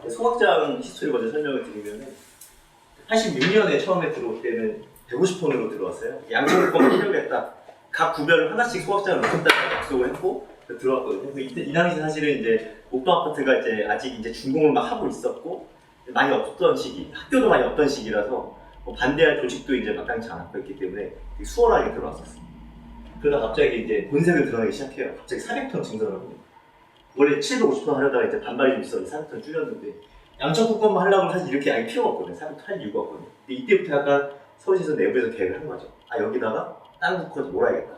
소각장 히스토리 먼저 설명을 드리면 86년에 처음에 들어올 때는 150톤으로 들어왔어요. 양천구권 필요했다. 각 구별을 하나씩 소각장을 놓겠다고 약속을 했고 들어왔거든요. 이 당시 사실은 이제 목동 아파트가 이제 아직 이제 준공을 막 하고 있었고 많이 없던 시기, 학교도 많이 없던 시기라서 뭐 반대할 조직도 이제 마땅치 않았고 했기 때문에 수월하게 들어왔었어요. 그러다 갑자기 이제 본색을 드러내기 시작해요. 갑자기 400톤 증설을 합니다. 원래 750톤 하려다가 이제 반발이 좀 있어서 400톤 줄였는데 양천구권만 하려고 사실 이렇게 아예 필요가 없거든요. 400톤 할 이유가 없거든요. 근데 이때부터 약간 서울시에서 내부에서 계획을 한 거죠. 아 여기다가 다른 국권을 몰아야겠다.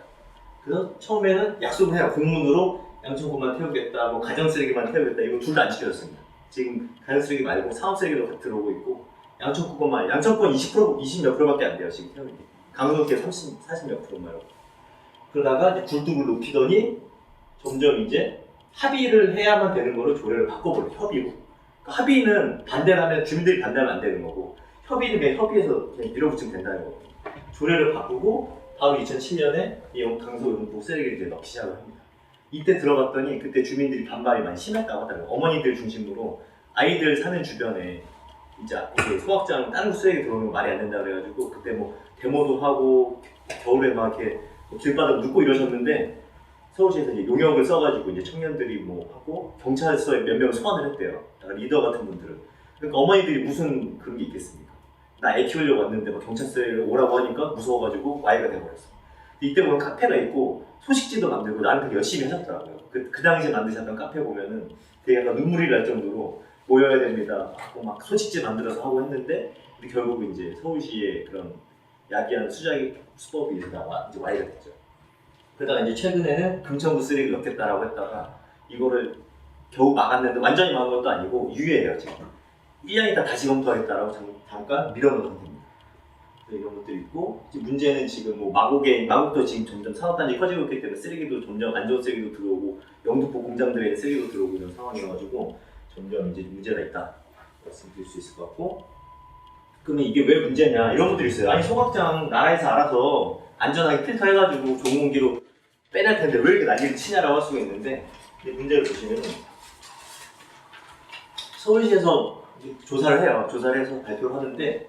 그래서 처음에는 약속을 해요. 공문으로 양천구만 태우겠다, 뭐 가정쓰레기만 태우겠다. 이거 둘 다 안 지켜졌습니다. 지금 가정쓰레기 말고 사업쓰레기도 들어오고 있고 양천구권만, 양천권 20몇 프로밖에 안 돼요. 지금 태우는 게. 강동계 40몇 프로만. 그러다가 이제 굴뚝을 높이더니 점점 이제 합의를 해야만 되는 거로 조례를 바꿔버려요. 협의로. 그러니까 합의는 반대를 하면 주민들이 반대하면 안 되는 거고 협의는 그냥 협의해서 그냥 밀어붙이면 된다는 거거든요. 조례를 바꾸고 바로 2007년에 이 강서용도 쓰레기를 이제 넣기 시작을 합니다. 이때 들어갔더니 그때 주민들이 반발이 많이 심했다고 하더라고요. 어머니들 중심으로 아이들 사는 주변에 이제 소각장 다른 쓰레기 들어오는 거 말이 안 된다 그래가지고 그때 뭐 데모도 하고 겨울에 막 이렇게 길바닥 눕고 이러셨는데 서울시에서 이제 용역을 써가지고 이제 청년들이 뭐 하고 경찰서에 몇 명을 소환을 했대요. 리더 같은 분들은. 그러니까 어머니들이 무슨 그런 게 있겠습니까? 나 애 키우려고 왔는데 뭐 경찰서에 오라고 하니까 무서워가지고 와이가 돼버렸어. 이때 보면 카페가 있고 소식지도 만들고 나는 되게 열심히 하셨더라고요. 그 당시에 만드셨던 카페 보면은 되게 약간 눈물이 날 정도로 모여야 됩니다 하고 막 소식지 만들어서 하고 했는데 근데 결국 이제 서울시의 그런 야비한 수법이 있다가 이제 와이가 됐죠. 그러다가 이제 최근에는 금천구 쓰레기를 넣겠다라고 했다가 이거를 겨우 막았는데 완전히 막은 것도 아니고 유예해요 지금. 1년 있다 다시 검토하겠다라고 잠깐 밀어놓은 상태입니다. 이런 것들이 있고 이제 문제는 지금 뭐 마곡도 지금 점점 산업단지 커지고 있기 때문에 쓰레기도 점점 안 좋은 쓰레기도 들어오고 영등포 공장들에 쓰레기도 들어오고 이런 상황이어가지고 점점 이제 문제가 있다 말씀드릴 수 있을 것 같고 그러면 이게 왜 문제냐 이런 분들이 있어요. 아니 소각장 나라에서 알아서 안전하게 필터해가지고 좋은 공기로 빼낼 텐데 왜 이렇게 난리를 치냐라고 할 수가 있는데 문제를 보시면 서울시에서 조사를 해요. 조사를 해서 발표를 하는데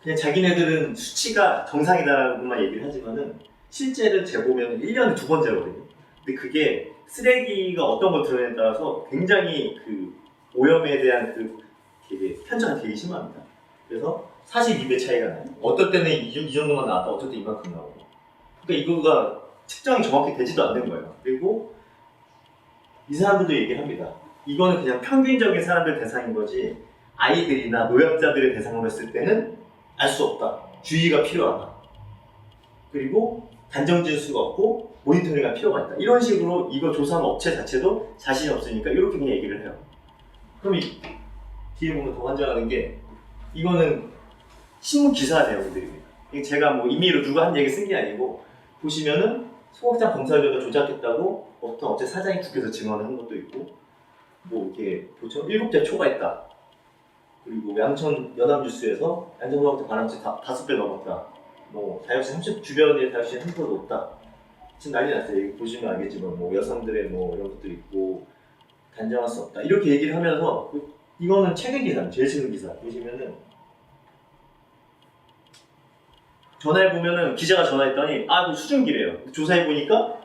그냥 자기네들은 수치가 정상이다라고만 얘기를 하지만은 실제는 재보면 1년에 2번 재거든요. 근데 그게 쓰레기가 어떤 걸 드러내에 따라서 굉장히 그 오염에 대한 그 되게 편차가 되게 심합니다. 그래서 42배 차이가 나요. 어떨 때는 이 정도만 나왔다, 어떨 때 이만큼 나오고. 그러니까 이거가 측정이 정확히 되지도 않는 거예요. 그리고 이 사람들도 얘기를 합니다. 이거는 그냥 평균적인 사람들 대상인 거지 아이들이나 노약자들의 대상으로 했을 때는 알 수 없다. 주의가 필요하다. 그리고 단정지을 수가 없고 모니터링할 필요가 있다. 이런 식으로 이거 조사한 업체 자체도 자신이 없으니까 이렇게 그냥 얘기를 해요. 그럼 뒤에 보면 더 환장하는 게 이거는 신문 기사 내용들입니다. 제가 뭐 임의로 누가 한 얘기 쓴 게 아니고 보시면은 소각장 검사결과 조작했다고 어떤 업체 사장이 국회에서 증언한 것도 있고 뭐 이렇게 보통 7대 초과했다. 그리고 양천 연합뉴스에서 양천소각장 반환치 5배 넘었다. 뭐 다육시 30 주변에 다육시 3% 높다. 지금 난리 났어요. 여기 보시면 알겠지만 뭐 여성들의 뭐 이런 것도 있고 단정할 수 없다. 이렇게 얘기를 하면서 이거는 최근 기사, 제일 최근 기사 보시면은 전화해 보면은 기자가 전화했더니 아, 수증기래요. 조사해 보니까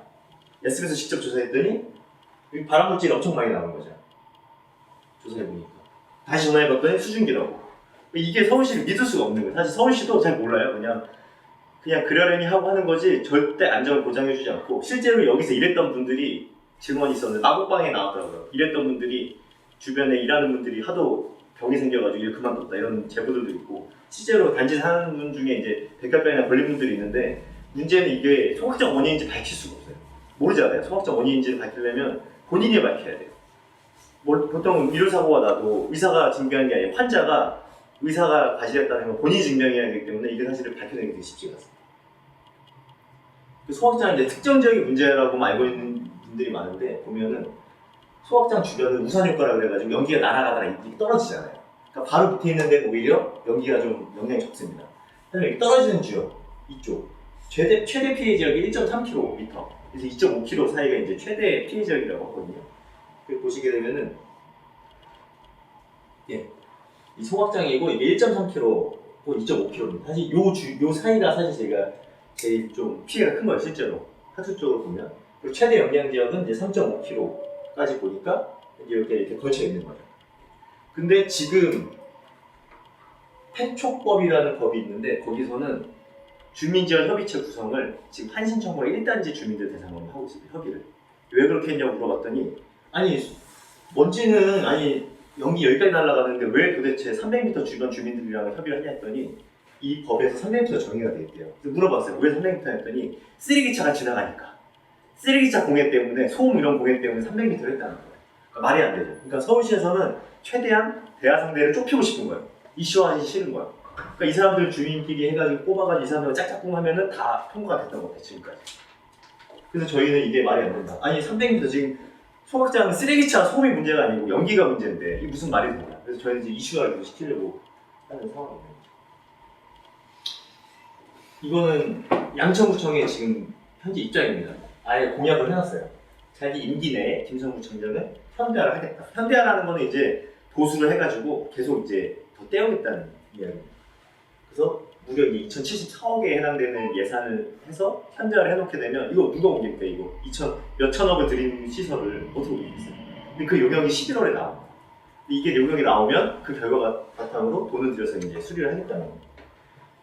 SBS 직접 조사했더니 발암물질이 엄청 많이 나온 거죠. 조사해 보니까 다시 전화해 봤더니 수증기라고. 이게 서울시를 믿을 수가 없는 거예요. 사실 서울시도 잘 몰라요. 그냥 그러려니 하고 하는 거지 절대 안전을 보장해주지 않고 실제로 여기서 일했던 분들이 증언이 있었는데 마곡방에 나왔더라고요. 일했던 분들이 주변에 일하는 분들이 하도 병이 생겨가지고 일 그만뒀다 이런 제보들도 있고 실제로 단지 사는 분 중에 이제 백혈병이나 걸린 분들이 있는데 문제는 이게 소각장 원인인지 밝힐 수가 없어요. 모르잖아요. 소각장 원인인지 밝히려면 본인이 밝혀야 돼요. 보통 의료사고가 나도 의사가 증명하는 게 아니라 의사가 과실했다는 건 본인이 증명해야 하기 때문에 이게 사실을 밝혀내기 되게 쉽지가 않습니다. 소각장은 이제 특정 지역의 문제라고만 알고 있는 분들이 많은데 보면은 소각장 주변은 우산 효과라 그래가지고 연기가 날아가다가 이게 떨어지잖아요. 그러니까 바로 밑에 있는데 오히려 연기가 좀 영향이 적습니다. 하지만 떨어지는 지역 이쪽 최대 피해 지역이 1.3km, 그래서 2.5km 사이가 이제 최대 피해 지역이라고 하거든요. 보시게 되면은 이 소각장이고 이게 1.3kg, 2.5kg입니다. 사실 요 사이가 사실 제가 제일 좀 피해가 큰 거예요, 실제로. 학술적으로 보면. 그리고 최대 영향 지역은 이제 3.5kg까지 보니까 이렇게 걸쳐 있는 거예요. 근데 지금 폐촉법이라는 법이 있는데 거기서는 주민지원 협의체 구성을 지금 한신청구가 1단지 주민들 대상으로 하고 있습니다. 협의를. 왜 그렇게 했냐고 물어봤더니 아니 먼지는 연기 여기까지 날아가는데 왜 도대체 300m 주변 주민들이랑 협의를 하냐 했더니 이 법에서 300m 정의가 돼 있대요. 그래서 물어봤어요. 왜 300m 했더니 쓰레기차가 지나가니까 쓰레기차 공해 때문에 소음 이런 공해 때문에 300m를 했다는 거예요. 그러니까 말이 안 되죠. 그러니까 서울시에서는 최대한 대화 상대를 좁히고 싶은 거예요. 이슈화하기 싫은 거예요. 그러니까 이 사람들 주민끼리 해가지고 뽑아가지고 이 사람들 짝짝꿍 하면은 다 통과가 됐던 것 같아요, 지금까지. 그래서 저희는 이게 말이 안 된다. 아니 300m 지금 소각장 쓰레기차 소음이 문제가 아니고 연기가 문제인데 이게 무슨 말이 되냐. 그래서 저희는 이제 이슈화를 시키려고 하는 상황입니다. 이거는 양천구청의 지금 현재 입장입니다. 아예 공약을 해놨어요. 자기 임기 내에 김성구청장은 현대화를 하겠다. 현대화라는 거는 이제 보수를 해가지고 계속 이제 더 떼어겠다는 이야기입니다. 그래서 무려 2074억에 해당되는 예산을 해서 현대화를 해놓게 되면 이거 누가 옮깁니까? 이거 2천 몇천억을 들인 시설을 어떻게 옮기겠어요? 근데 그 요령이 11월에 나옵니다. 이게 요령이 나오면 그 결과가 바탕으로 돈을 들여서 이제 수리를 하겠다는 겁니다.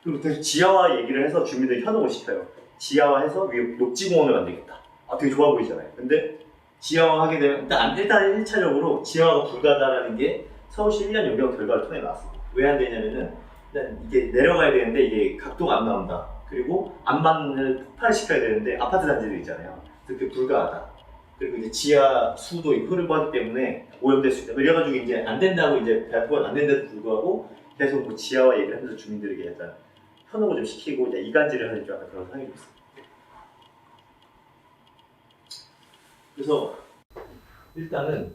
그리고 다시 지하화 얘기를 해서 주민들이 현혹을 시켜요. 지하화해서 위에 녹지공원을 만들겠다. 되게 좋아 보이잖아요. 근데 지하화하게 되면 일단 1차적으로 지하화가 불가하다라는 게 서울시 1년 용역 결과를 통해 나왔습니다. 왜 안 되냐면은 일단 이게 내려가야 되는데 이게 각도가 안 나온다. 그리고 안반을 폭발을 시켜야 되는데 아파트 단지들 있잖아요. 그게 불가하다. 그리고 이제 지하 수도 흐르고 하기 때문에 오염될 수 있다. 그래가지고 이제 안 된다고 이제 발표가 안 된데도 불구하고 계속 뭐 지하화 얘기를 하면서 주민들에게 약간 현혹을 좀 시키고 이제 이간질을 하는 줄 알았다 그런 상황이 있습니다. 그래서 일단은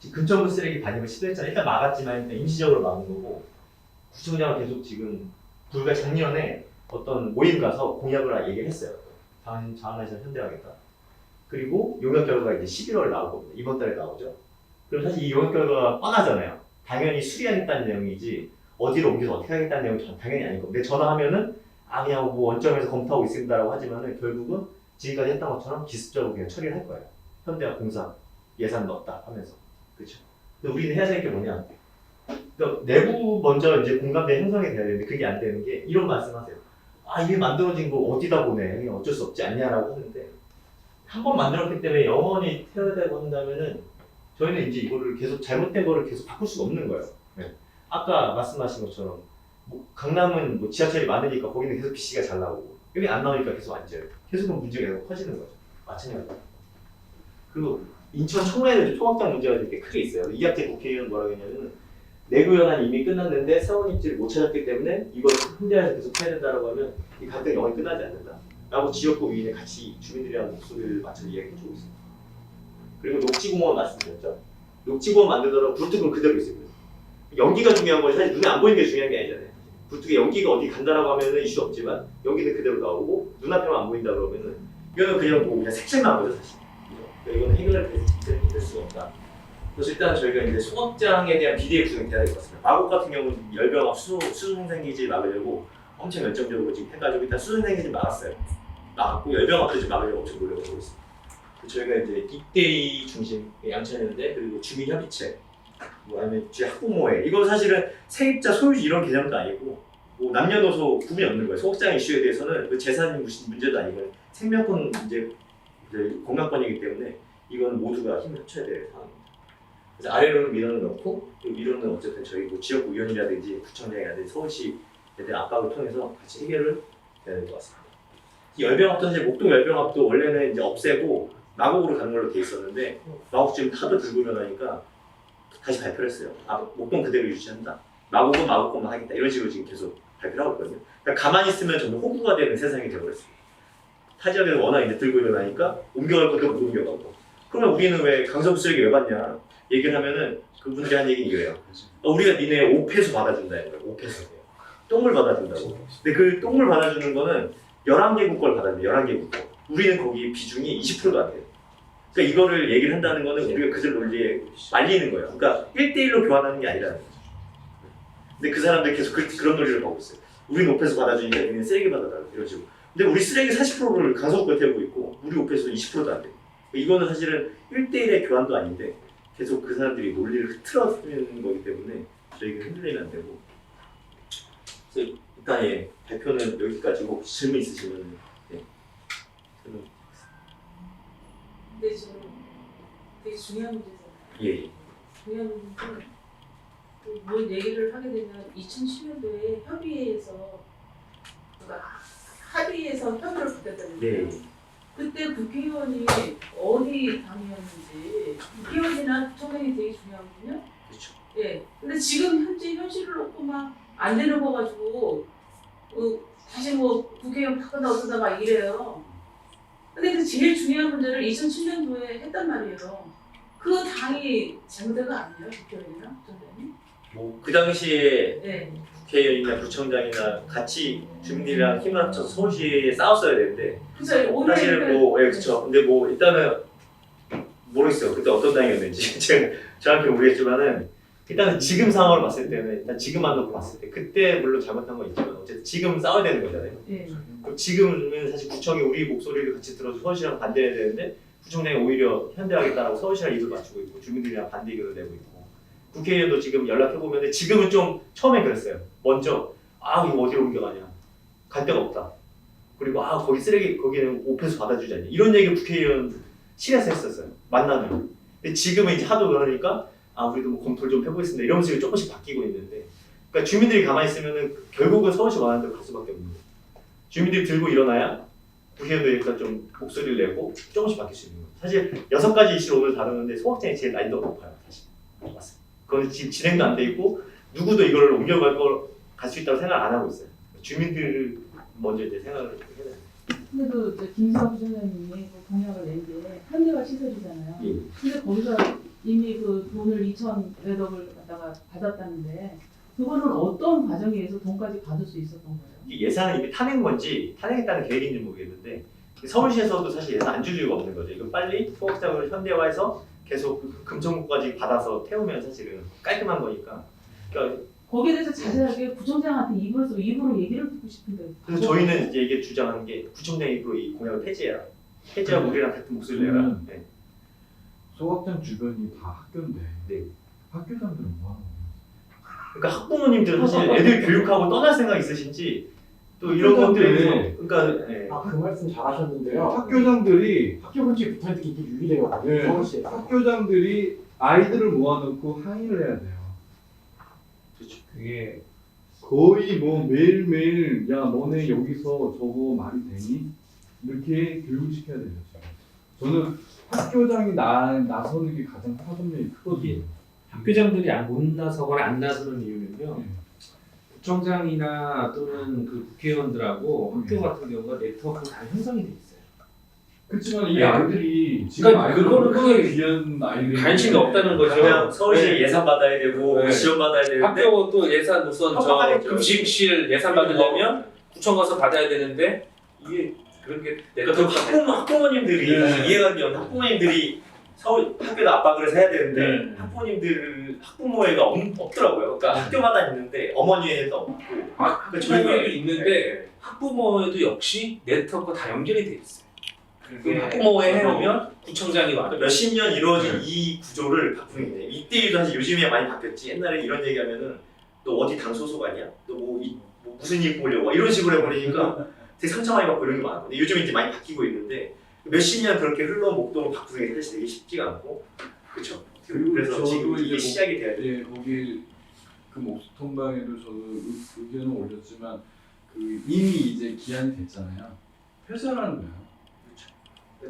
지금 근처물 쓰레기 반입을 시도했잖아요. 일단 막았지만 일단 임시적으로 막은 거고 구청장은 계속 지금 불과 작년에 어떤 모임 가서 공약을 얘기를 했어요. 장안에서 현대하겠다. 그리고 용역 결과가 이제 11월에 나올 겁니다. 이번 달에 나오죠. 그럼 사실 이 용역 결과가 뻔하잖아요. 당연히 수리하겠다는 내용이지 어디로 옮겨서 어떻게 하겠다는 내용은 당연히 아닐 겁니다. 근데 전화하면은 그냥 뭐 원점에서 검토하고 있습니다라고 하지만은 결국은 지금까지 했던 것처럼 기습적으로 그냥 처리를 할 거예요. 현대화 공사 예산 넣었다 하면서. 그렇죠. 근데 우리는 해야 될 게 뭐냐? 그러니까 내부 먼저 이제 공감대 형성이 돼야 되는데 그게 안 되는 게 이런 말씀하세요. 이게 만들어진 거 어디다 보내? 그냥 어쩔 수 없지 않냐라고 하는데 한 번 만들었기 때문에 영원히 태워야 되고 한다면은 저희는 이제 이거를 계속 잘못된 거를 계속 바꿀 수가 없는 거예요. 네. 아까 말씀하신 것처럼 뭐 강남은 뭐 지하철이 많으니까 거기는 계속 BC가 잘 나오고 여기 안 나오니까 계속 앉아요. 계속 문제가 계속 커지는 거죠. 마찬가지로. 그리고 인천 청라에는 소각장 문제가 되게 크게 있어요. 이학재 국회의원은 뭐라고 했냐면 내구연한 이미 끝났는데 세원 입지를 못 찾았기 때문에 이걸 현대화해서 계속 해야 된다고 하면 이 갈등 영원히 끝나지 않는다. 라고 지역구 위인에 같이 주민들이랑 목소리를 맞춰서 이야기해주고 있습니다. 그리고 녹지공원 말씀드렸죠. 녹지공원 만들더라도 불특은 그대로 있습니다. 연기가 중요한 거지 사실 눈에 안 보이는 게 중요한 게 아니잖아요. 불특의 연기가 어디 간다라고 하면은 이슈 없지만 연기는 그대로 나오고 눈앞에만 안 보인다 그러면은 이거는 그냥 뭐 그냥 색칠만 하거든 사실. 이거는 해결할 될 수가 없다. 그래서 일단 저희가 이제 소각장에 대한 비대위 구성이 돼야 될 것 같습니다. 마곡 같은 경우는 열병합 수소생기질 막으려고 엄청 열정적으로 지금 해가지고 일단 수소생기질 막았어요. 막았고 열병합도 지금 막으려고 엄청 노력을 하고 있습니다. 저희가 이제 입대위 중심 양천연대 그리고 주민협의체 뭐 아니면 학부모회 이거 사실은 세입자 소유주 이런 개념도 아니고 뭐 남녀노소 구분이 없는 거예요. 소각장 이슈에 대해서는 그 재산 문제도 아니고 생명권 문제 공간권이기 때문에 이건 모두가 힘을 합쳐야 될 상황입니다. 그래서 아래로는 민원을 넣고 그 민원은 어쨌든 저희 뭐 지역구 위원이라든지 구청장이라든지 서울시에 대한 압박을 통해서 같이 해결을 해야 될 것 같습니다. 이 열병합도 사실 목동 열병합도 원래는 이제 없애고 마곡으로 가는 걸로 돼 있었는데 마곡 지금 타도 들고 일어나니까 다시 발표를 했어요. 목동 그대로 유지한다. 마곡은 마곡 것만 하겠다. 이런 식으로 지금 계속 발표를 하고 있거든요. 그러니까 가만히 있으면 정말 호구가 되는 세상이 되어버렸어요. 타 지역에서 워낙 이제 들고 일어나니까 옮겨갈 것도 못 옮겨가고. 그러면 우리는 왜 강서구 쓰레기 왜 받냐? 얘기를 하면은 그분들이 한 얘기는 이거예요. 우리가 니네 5폐수 받아준다는 거예요. 5폐수. 똥을 받아준다고. 근데 그 똥을 받아주는 거는 11개국 걸 받아줘요. 11개국 거. 우리는 거기 비중이 20%도 안 돼요. 그러니까 이거를 얘기를 한다는 거는 우리가 그들 논리에 말리는 거예요. 그러니까 1대1로 교환하는 게 아니라는 거죠. 근데 그 사람들 계속 그런 논리를 가고 있어요. 우린 오페소 받아주니까 얘는 쓰레기 받아달라 이런 식으로. 근데 우리 쓰레기 40%를 강서구에 태우고 있고 우리 오페소 20%도 안 돼. 이거는 사실은 1대1의 교환도 아닌데 계속 그 사람들이 논리를 흐트러뜨리는 거기 때문에 저희가 흔들리면 안 되고. 그래서 일단 예, 발표는 여기까지고 혹시 질문 있으시면 네. 근데 지금 되게 중요한 문제잖아요. 예. 중요한 문제는 뭘 얘기를 하게 되면 2010년도에 협의회에서 그러니까 합의해서 협의를 붙였다는데 네. 그때 국회의원이 어디 당이었는지 국회의원이나 구청장이 되게 중요하거든요. 그렇죠. 예. 근데 지금 현재 현실을 놓고 막 안 되는 거 가지고 다시 뭐 국회의원 바꾸다 어쩌다 막 이래요. 근데 그 제일 중요한 문제를 2007년도에 했단 말이에요. 그 당이 잘못된 거 아니에요, 국회의원이나 구청장이? 뭐 그 당시에 네. 국회의원이나 구청장이나 같이 주민들이랑 힘을 합쳐서 서울시에 싸웠어야 되는데 그죠? 오늘 사실은 뭐 예, 그렇죠. 근데 뭐 일단은 모르겠어요. 그때 어떤 당이었는지 제가 정확히 모르겠지만은 일단은 지금 상황을 봤을 때는 일단 지금만으로 봤을 때 그때 물론 잘못한 건 있지만 어쨌든 지금 싸워야 되는 거잖아요. 네. 그럼 지금은 사실 구청이 우리 목소리를 같이 들어서 서울시랑 반대해야 되는데 구청장이 오히려 현대하겠다라고 서울시랑 입을 맞추고 있고 주민들이랑 반대 의견을 내고 있고 국회의원도 지금 연락해보면 지금은 좀 처음에 그랬어요. 먼저 아 이거 어디로 옮겨가냐 갈 데가 없다. 그리고 아 거기 쓰레기 거기는 오페소 받아주지 않냐 이런 얘기를 국회의원실에서 했었어요. 만나면. 근데 지금은 이제 하도 그러니까 아 우리도 뭐 검토를 좀 해보겠습니다. 이런 식으로 조금씩 바뀌고 있는데 그러니까 주민들이 가만히 있으면은 결국은 서울시 원하는 대로 갈 수밖에 없는 거예요. 주민들이 들고 일어나야 국회의원도 일단 좀 목소리를 내고 조금씩 바뀔 수 있는 거예요. 사실 6가지 이슈를 오늘 다루는데 소확장이 제일 난이도가 높아요. 사실. 맞습니다. 그건 지금 진행도 안 돼 있고 누구도 이걸 옮겨갈 걸 갈 수 있다고 생각 안 하고 있어요. 주민들 먼저 이제 생각을 해야 돼요. 근데도 이제 김수환 부총장님이 그 공약을 낸 게 현대화 시설이잖아요. 예. 근데 거기서 이미 그 돈을 2,000억 갖다가 받았다는데 그거는 어떤 과정에 의해서 돈까지 받을 수 있었던 거예요? 예산은 이미 타낸 건지 타내겠다는 계획인지 모르겠는데 서울시에서도 사실 예산 안 줄 이유가 없는 거죠. 이거 빨리 소각장을 현대화해서 계속 금천구까지 받아서 태우면 사실은 깔끔한 거니까. 그러니까 거기에 대해서 자세하게 구청장한테 입으로 얘기를 듣고 싶은데. 그래서 저희는 이제 이게 주장하는 게 구청장 입으로 이 공약을 폐지해라. 폐지하고 우리랑 같은 목소리를 내라. 네. 소각장 주변이 다 학교인데 네. 학교장들은 뭐 하는 그러니까 학부모님들은 사실 애들 교육하고 떠날 생각 있으신지 또 이런 것들에 그러니까 네. 아, 그 말씀 잘하셨는데요. 학교장들이 학교 근처에 붙어있는 게 이게 유일해요. 네. 서울시에서. 학교장들이 아이들을 모아놓고 항의를 해야 돼요. 그렇죠. 그게 거의 뭐 매일매일 야 너네 여기서 저거 말이 되니? 이렇게 교육을 시켜야 되죠. 저는 학교장이 나서는 게 가장 파급력이 크거든요. 학교장들이 못 나서거나 안 나서는 이유는요. 네. 구청장이나 또는 그 국회의원들하고 학교 네. 같은 경우가 네트워크가 다 형성이 돼 있어요. 그렇지만 이 네. 아이들이 지금 그러니까 아이들은 그거는 얼마나 크게 귀한 아이들이 관심이 없다는 거죠. 그냥 서울시 네. 예산 받아야 되고 네. 지원 받아야 되는데 학교 또 예산 우선 저 협박하겠죠. 급식실 예산 받으려면 구청 가서 받아야 되는데 이게 그런 게 그러니까 그 학부모님들이 네. 이해가 안 돼요. 학부모님들이 서울 학교도 압박을 해서 해야 되는데 네. 학부모님들 학부모회가 없더라고요. 그러니까 학교마다 있는데 어머니회도 없고. 학부모에도 저희가 있는데 학부모에도 역시 네트워크가 다 연결이 돼 있어요. 네. 그 학부모회 해오면 구청장이 와요. 몇십 년 이루어진 이 구조를 바꾸는 게 이때도 사실 요즘에 많이 바뀌었지. 옛날에 이런 얘기하면은 너 어디 당 소속 아니야? 너 뭐 무슨 일 보려고 이런 식으로 해버리니까 되게 상처 많이 받고 이런 게 많고. 근데 요즘 이제 많이 바뀌고 있는데 몇십 년 그렇게 흘러온 목동을 바꾸는 게 사실 되게 쉽지가 않고 그렇죠. 그래서 저도 지금 이게 이제 시작이 돼야 돼요. 예, 거기 그 목통방에도 저도 의견을 올렸지만 그 이미 이제 기한이 됐잖아요. 폐쇄하는 거예요.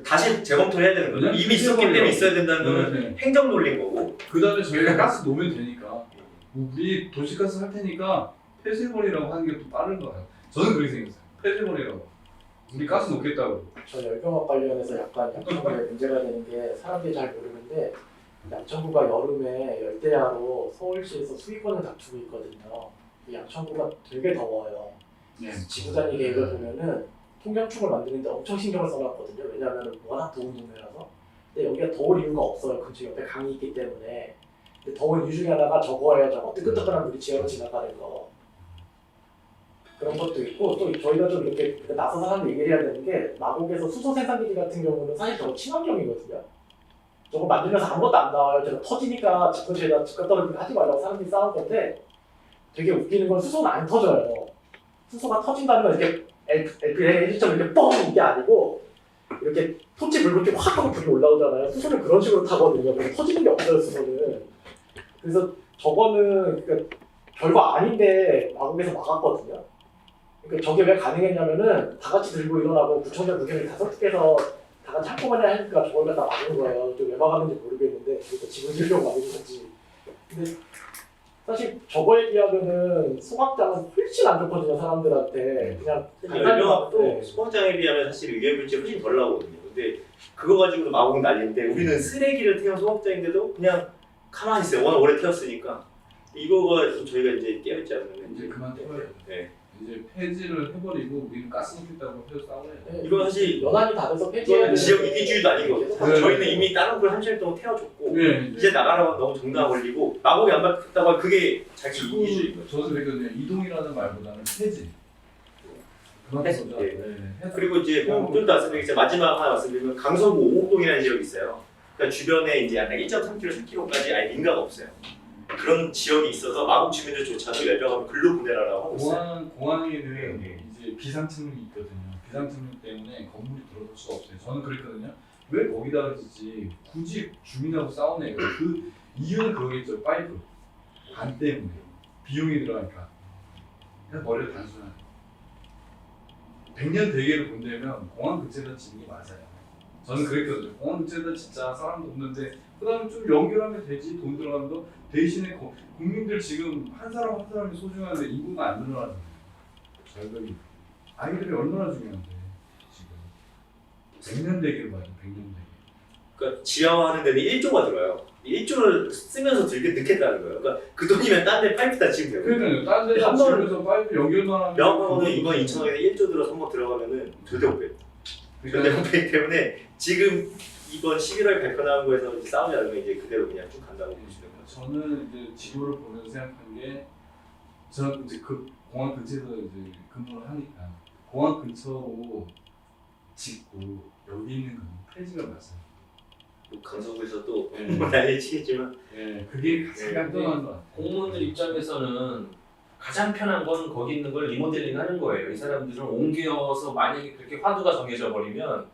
다시 재검토를 해야 되는 거죠. 그냥 이미 있었기 때문에 있어야 된다는 건 네. 행정 논리인 거고. 그 다음에 저희가 가스 놓으면 되니까 우리 도시가스 할 테니까 폐쇄버리라고 하는 게 또 빠른 거예요. 저는 그렇게 생각했어요. 폐쇄버리라고. 우리 가스 놓겠다고. 저 열병학 관련해서 약간 양천구에 문제가 되는 게 사람들이 잘 모르는데 양천구가 여름에 열대야로 서울시에서 수익권을 다투고 있거든요. 이 양천구가 되게 더워요. 네. 지구단위 계획을 보면은 통경축을 만드는데 엄청 신경을 써놨거든요. 왜냐하면 워낙 더운 동네라서. 근데 여기가 더울 이유가 없어요. 근처 옆에 강이 있기 때문에. 근데 더운 이유 중에 하나가 저거예요. 저거 뜨끈뜨끈한 물이 지하로 지나가는 거. 그런 것도 있고 또 저희가 좀 이렇게 나서서 하는 얘기를 해야 되는 게 마곡에서 수소 생산기지 같은 경우는 사실 저거 친환경이거든요. 저거 만들면서 아무것도 안 나와요. 제가 터지니까 집 근처에다 집값 떨어지게 하지 말라고 사람들이 싸운 건데 되게 웃기는 건 수소는 안 터져요. 수소가 터진다는 건 이렇게 LPG처럼 이렇게 뻥 이게 아니고 이렇게 토치 불 붙게 확 하고 불이 올라오잖아요. 수소는 그런 식으로 타거든요. 그래서 터지는 게 없어요, 수소는. 그래서 저거는 그러니까 별거 아닌데 마곡에서 막았거든요. 그러니까 저게 왜 가능했냐면은 다 같이 들고 일어나고 구청장 국회의원 5개서 다 같이 한꺼번에 하니까 저걸 갖다 막은 거예요. 왜 막았는지 모르겠는데 그러니까 지금 지으려고 막은 건지. 근데 사실 저거에 비하면은 소각장은 훨씬 안 좋거든요, 사람들한테. 그냥 열명합도 네. 소각장에 비하면 사실 유해물질 훨씬 덜 나오거든요. 근데 그거 가지고도 마곡은 난리인데 우리는 쓰레기를 태운 소각장인데도 그냥 가만히 있어요. 워낙 오래 태웠으니까. 이거가 좀 저희가 이제 깨어있지 않으면 이제 그만 태워야 돼. 네. 이제 폐지를 해버리고 우리는 가스 넣겠다고 해서 싸워야 돼. 네. 이건 사실 연합이 다 돼서 폐지해야 이거는 지역 이기주의도 아니거든요. 네. 저희는 이미 다른 걸 한 시간 동안 태워줬고 네, 이제 나가라고 하면 너무 정당 걸리고 마곡이 안 받겠다고 하면 그게 자기 자꾸 이기주의인 저도 그랬거든요. 이동이라는 말보다는 폐지. 그만 폐지. 보자. 네. 네. 그리고 이제 좀더 말씀드리겠지만 마지막 하나 말씀드리면 강서구 오곡동이라는 지역이 있어요. 그러니까 주변에 이제 약 1.3km, 3km까지 아예 민가가 없어요. 그런 지역이 있어서 마곡 주민들조차도 열병하면 글로 보내라고 하고 있어요. 공항에는 네. 이제 비상층이 있거든요. 비상층 때문에 건물이 들어설 수가 없어요. 저는 그랬거든요. 왜 거기다가 짓지? 굳이 주민하고 싸우네. 그 이유는 그거겠죠. 파이프 안 때문에 비용이 들어가니까. 그냥 머리가 단순하게 100년 대계를 본다면 공항 근처에다 짓는 게 맞아요. 저는 그랬거든요. 공항 근처에다 진짜 사람도 없는데 그다음에 좀 연결하면 되지. 돈 들어가면서 대신에 국민들 지금 한 사람 한 사람이 소중한데 인구가 안 늘어나잖아요. 절벽이 아이들이 얼마나 중요한데 지금 100년 대계를 맞아. 100년 대계. 그러니까 지하화하는 데는 1조가 들어요. 1조를 쓰면서 들게 넣겠다는 거예요. 그러니까 그 돈이면 딴 데 파이프 다 지면 되고 그러니까요. 딴 데다 한 번은 지으면서 파이프 연결만 하면 명확하고는 이번 2천억에 1조 들어서 한번 들어가면은 절대 못 빼요. 절대 못 빼기 때문에 지금 이번 11월 발표 나온 거에서 이제 싸우지 않으면 이제 그대로 그냥 쭉 간다고 보시는 거죠. 저는 이제 지도를 보면서 생각한 게 저는 이제 그 공항 근처에서 이제 근무를 하니까 공항 근처로 짓고 여기 있는 건 폐지가 맞아요. 뭐 강서구에서 또 네. 난리 치겠지만 네, 그게 가장 네. 안전한 것 같아요. 공무원들 입장에서는 가장 편한 건 거기 있는 걸 리모델링 하는 거예요. 이 사람들은 옮겨서 만약에 그렇게 화두가 정해져 버리면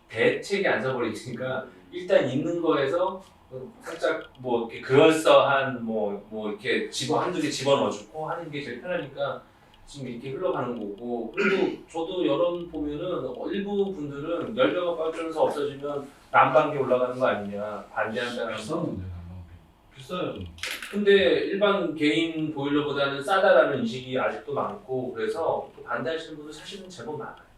대책이 안 서버리니까 일단 있는 거에서 살짝 뭐 이렇게 그럴싸한 뭐 이렇게 한두 개 집어넣어주고 하는 게 제일 편하니까 지금 이렇게 흘러가는 거고. 그리고 저도 여론 보면은 일부 분들은 열병가 빠지면서 없어지면 난방비 올라가는 거 아니냐 반대한다는 비싼 거. 문제가 비싸요. 근데 일반 개인 보일러보다는 싸다라는 인식이 아직도 많고 그래서 또 반대하시는 분들 사실은 제법 많아요.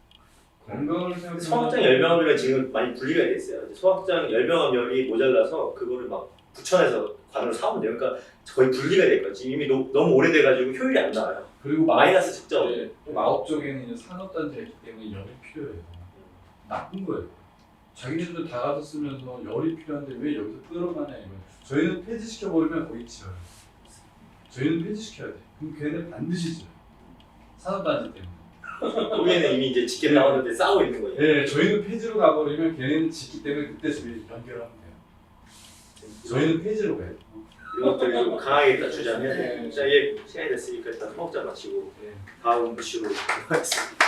건강을 생각하면 소각장 열병합이랑 지금 많이 분리가 돼 있어요. 소각장 열병합열이 모자라서 그거를 막 부천에서 관으로 사오면 돼요. 그러니까 거의 분리가 돼 있거든요. 지금 이미 너무 오래돼가지고 효율이 안 나와요. 그리고 마이너스 측정. 네, 마법 쪽에는 이제 산업단지가 있기 때문에 열이 필요해요. 나쁜 거예요. 자기네들 다 가서 쓰면서 열이 필요한데 왜 여기서 끌어가냐 이거예요. 저희는 폐지시켜버리면 거기 지어요. 저희는 폐지시켜야 돼. 그럼 걔네 반드시 지어요. 산업단지 때문에. 거기에는 이미 이제 짓게 나왔는데 싸우고 있는 거예요. 네, 저희는 폐지로 가버리면 걔네는 짓기 때문에 그때 저희 연결하면 돼요. 저희는 폐지로 가요. 이것들 좀 강하게 다투자면 네. 자, 예, 시간이 됐으니까 일단 소각장 마치고 네. 다음 이슈로 넘어가겠습니다.